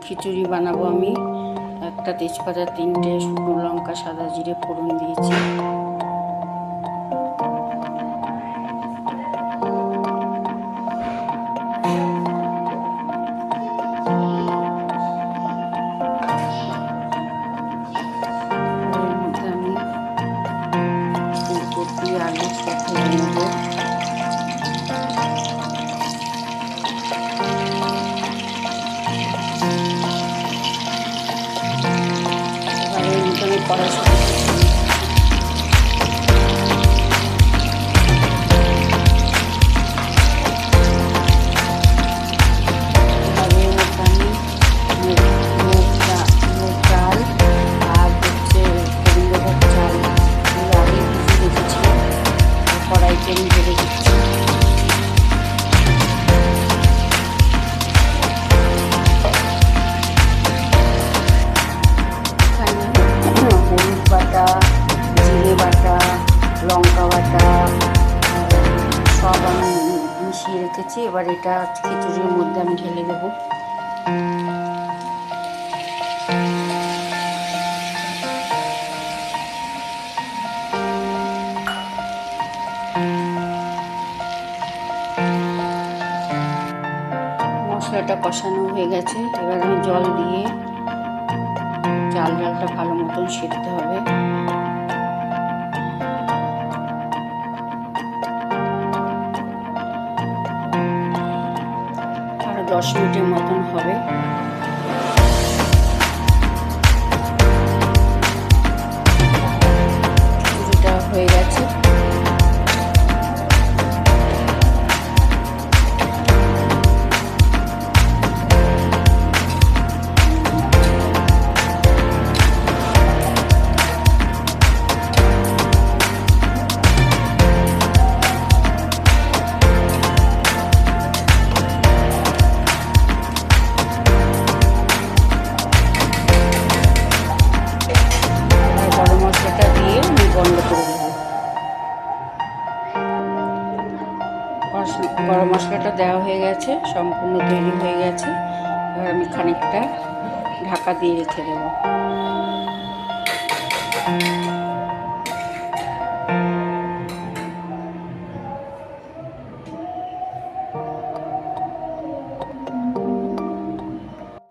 খিচুড়ি বানাবো আমি। একটা তেজপাতা, 3টে শুকনো লঙ্কা, সাদা জিরে ফোড়ন দিয়েছি। এর মধ্যে আমি ফুলকপি, আলু সব ভেজে নেবো। এবারে এর মধ্যে আমি কড়াইশুঁটি জিরে বাটা, লঙ্কা বাটা সব আমি মিশিয়ে রেখেছি। এবার এটা খিচুড়ির মধ্যে আমি ঢেলে দেবো। মশলাটা কষানো হয়ে গেছে। এবার আমি জল দিয়ে ডালটা ভালো মতন সেদ্ধ হবে। আরো 10 মিনিটের মতন হবে। খিচুড়িটা হয়ে গেছে। গরম মশলাটা দেওয়া হয়ে গেছে, সম্পূর্ণ তৈরি হয়ে গেছে। এবার আমি খানিকটা ঢাকা দিয়ে রেখে দেবো।